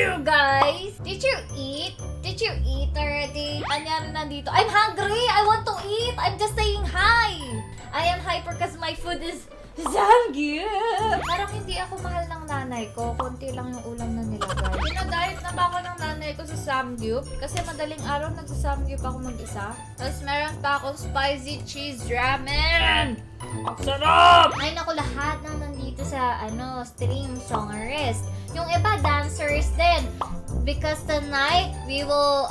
you guys? Did you eat? Did you eat already? Anyari nandito? I'm hungry! I want to eat! I'm just saying hi! I am hyper because my food is samgyup! Parang hindi ako mahal ng nanay ko. Konti lang yung ulam na nilagay. Pinadiet na ba ako ng nanay ko sa samgyup? Kasi madaling araw nagsasamgyup ako mag-isa. Tapos meron pa akong spicy cheese ramen! Ang sarap! Ay naku, lahat na nandito sa stream songerist. Yung iba dancers din. Because tonight, we will,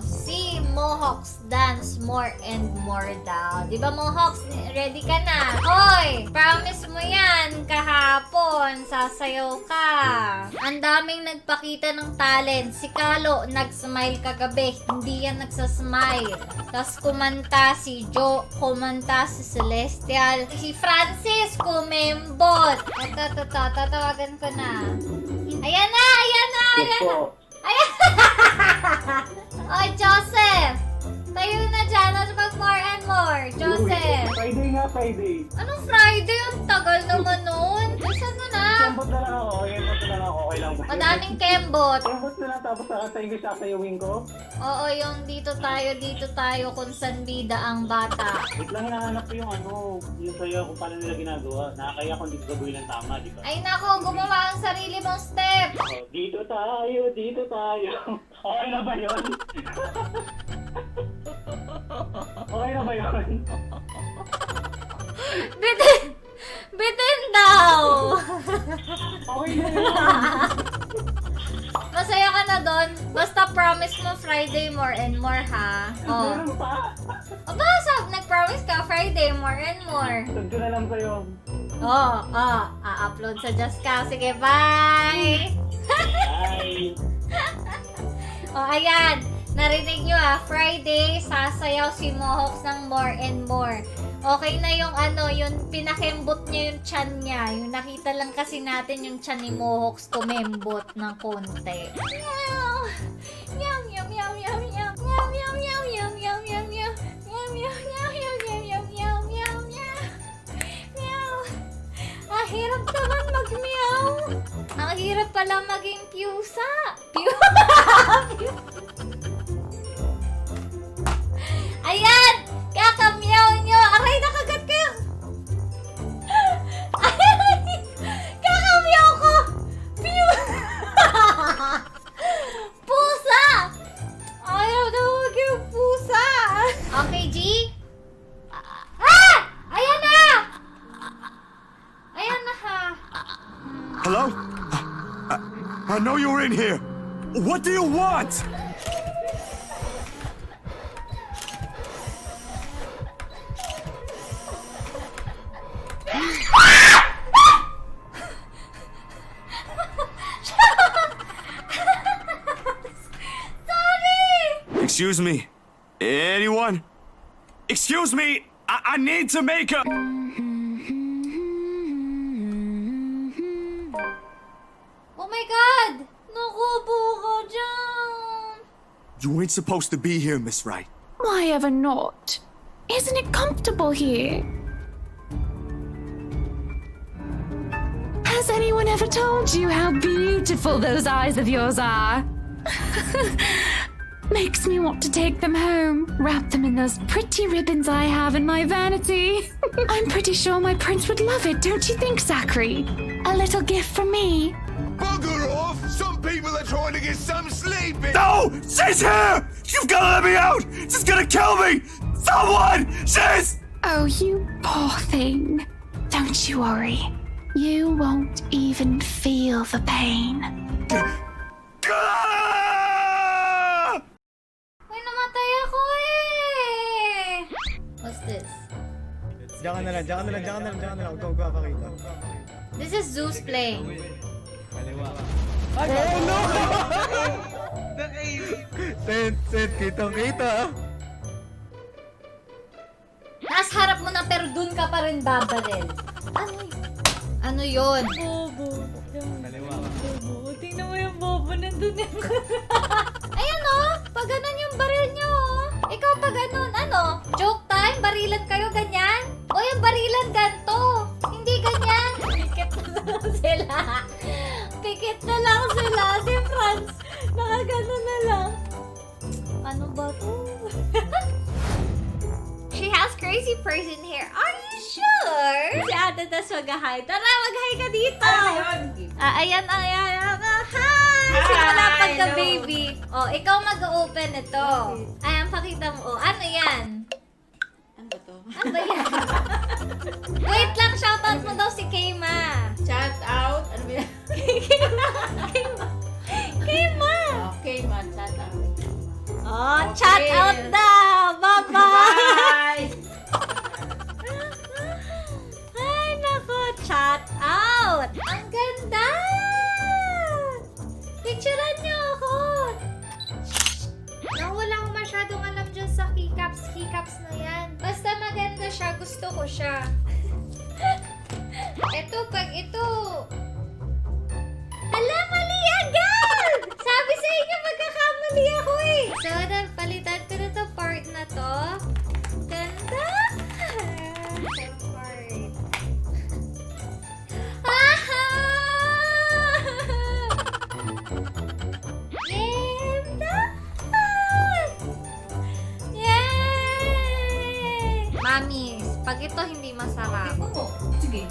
see Mohawks dance more and more daw. Diba, Mohawks? Ready ka na? Hoy! Promise mo yan, kahapon. Sasayaw ka. Ang daming nagpakita ng talent. Si Kalo, nag-smile kagabi. Hindi yan nagsasmile. Tapos kumanta si Joe, kumanta si Celestial. Si Francis, kumembot. Ito, tatawagan ko na. Ayan na! Ayan na! Ayan na! Ayan! Oy, Joseph! Tayo na dyan. Ano mag more and more? Joseph! Friday nga, Friday. Anong Friday? Ang tagal naman nun. Saan mo na? Kembot na lang ako. Kembot na lang ako. Okay lang ba? Madaming kembot. Kembot na lang tapos sa English sasayawin ko. Oo, yung dito tayo kung saan bida ang bata. Wait lang, hinahanap ko yung yung sayo kung paano nila ginagawa. Nakakaya kung di ko gagawin ng tama, di ba? Ay nako, gumawa ang sarili mong step. Oh, dito tayo, dito tayo. Okay na ba yun? Okay na ba yun? Bitin daw. Okay na yun. Masaya ka na doon. Basta promise mo Friday more and more, ha? Oh. Meron pa. Aba, nag-promise ka Friday more and more. Send ko na lang sa'yo. A-upload sa Just Ka. Sige, bye! Bye! Ayan. Narinig nyo Friday, sasayaw si Mohawks ng more and more. Okay na yung yung pinakembot niya yung chan niya. Yung nakita lang kasi natin yung chan ni Mohawks tumembot ng konti. Meow! Meow, meow, meow, meow, meow. Meow, meow, meow, meow, meow, meow, meow. Meow, meow, meow, meow, meow, meow, meow, meow, meow. Meow. Ang hirap naman mag-meow. Ang hirap pala maging pusa. Ayan! Kakamyaw nyo! Aray, nakagat kayo! Aray! Kakamyaw ko! Pusa! Ayaw na huwag yung pusa! Okay, G? Ayan na! Ayan na ha! Hello? I know you're in here. What do you want? Excuse me. Anyone? Excuse me. I need to make a... Oh my God! Nakupo ka dyan! You ain't supposed to be here, Miss Wright. Why ever not? Isn't it comfortable here? Has anyone ever told you how beautiful those eyes of yours are? Makes me want to take them home, wrap them in those pretty ribbons I have in my vanity. I'm pretty sure my prince would love it, don't you think, Zachary? A little gift from me. Bugger off! Some people are trying to get some sleep in. No! She's here! You've got to let me out! She's gonna kill me! Someone! She's... Oh, you poor thing. Don't you worry. You won't even feel the pain. Uy, namatay ako eh! What's this? Diyan ka na lang. Huwag kang papakita. This is Zeus playing. Oh no! Set, kitang-kita. Nasa harap mo na pero dun ka pa rin babaril. Ano yun? Bobo. Bobo. Tingnan mo yung bobo nandun yung... Ayan o! Pag ganun yung baril nyo o. Ikaw pag ganun, joke time? Barilan kayo ganyan? O yung barilan ganto. Hindi ganyan. Pikit na lang sila. Si pants. Nakagano na lang. Ano ba to? She has crazy person hair. Are you sure? Si Ate Tess mag-hi. Tara, mag-hi ka dito. Ayan. Hi! Simula pagka-baby. Oh, ikaw mag-open ito. Ayan, pakita mo. Oh, ano yan? Ano ba to? Ano ba yan? Wait lang, shoutout mo daw si Kayma. Shout out. Ano ba yan? Kayma! Okay, man. Shout out. Oh, Okay. chat out daw! Bye-bye! Bye! Ay, nako, chat out! Ang ganda! Picturean niyo ako! Wala akong masyadong alam dyan sa keycaps. Keycaps na yan. Basta maganda siya, gusto ko siya. Ito, pag ito... Hala, mali agad! Sabi sa inyo, magkakamali ako eh. So, palitan ko na to part na to. Ganda! Second part. Aha! Ganda! Yay! Mamis, pag ito hindi masarap. Oo. Sige.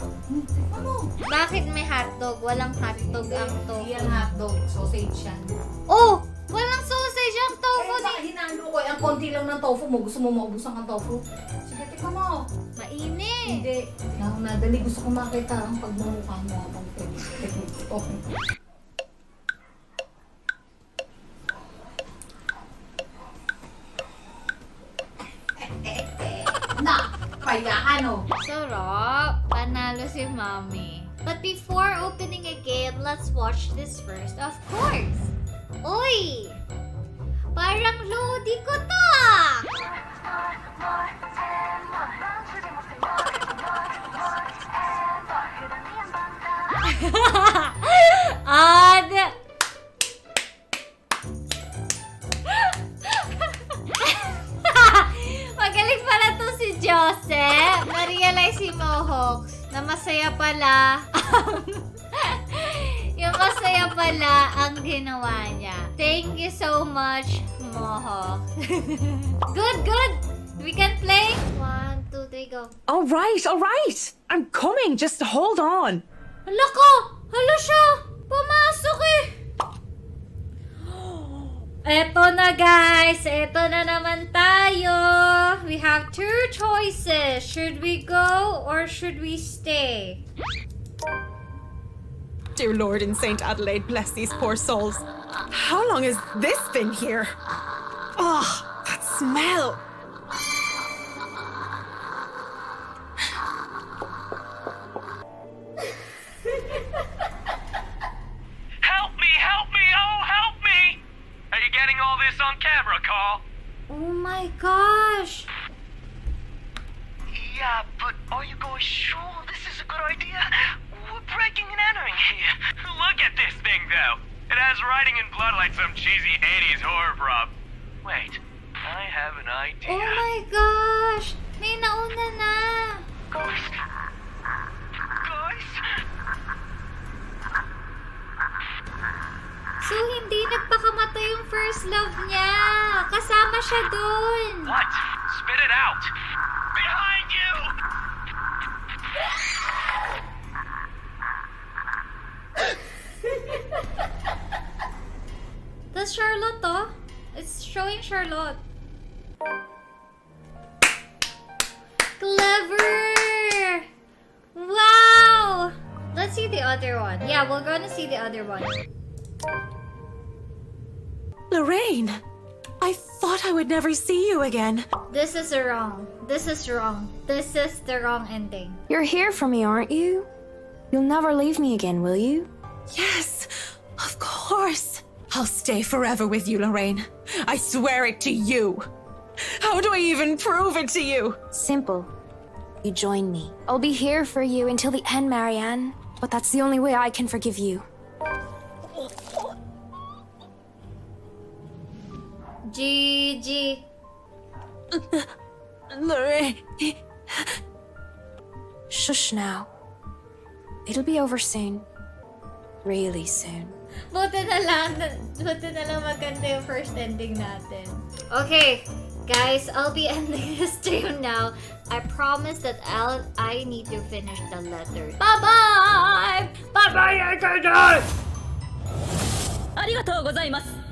Ano? Bakit may hotdog? Walang hotdog ang tofu. Yan hotdog. Sausage yan. Oh! Walang sausage ang tofu Eh, baka hinalo ko. Ang konti lang ng tofu mo. Gusto mo maubusan ang tofu? Sige, tika mo. Mainit! Hindi. Tingnan ko na. Dali. Gusto ko makita ang pagmumukha mo habang technique. Okay. Na! Kaya ano? Sarap! Panalo si Mommy. But before opening a game, let's watch this first, of course. Uy! Parang lodi ko to ah! Magaling pala to si Joseph. Na-realize si Mohawks na masaya pala yung masaya pala ang ginawa niya. Thank you so much, Mohawk. Good. We can play? 1, 2, 3, go. All right. I'm coming. Just hold on. Hala ko! Hala siya! Pumasok eh! Eto na guys! Eto na naman tayo! We have 2 choices. Should we go or should we stay? Dear Lord in St. Adelaide, bless these poor souls. How long has this been here? Oh, that smell. Help me, oh, help me! Are you getting all this on camera, Carl? Oh my gosh! Yeah, but are you guys sure this is a good idea? We're breaking and entering here. Look at this thing, though. It has writing in blood like some cheesy 80s horror prop. Wait, I have an idea. Oh my gosh! May nauna na! Guys? So, hindi nagpakamatay yung first love niya. Kasama siya dun. What? Spit it out. Behind you! That's Charlotte, oh. It's showing Charlotte. Clever! Wow! Let's see the other one. Yeah, we're gonna see the other one. Lorraine, I thought I would never see you again. This is wrong. This is wrong. This is the wrong ending. You're here for me, aren't you? You'll never leave me again, will you? Yes, of course. I'll stay forever with you, Lorraine. I swear it to you. How do I even prove it to you? Simple. You join me. I'll be here for you until the end, Marianne. But that's the only way I can forgive you. GG. Lorraine. Shush now. It'll be over soon. really soon. Buti na lang maganda yung first ending natin. Okay, guys, I'll be ending this stream now. I promise that I need to finish the letter. Bye-bye! Bye-bye, ありがとうございます。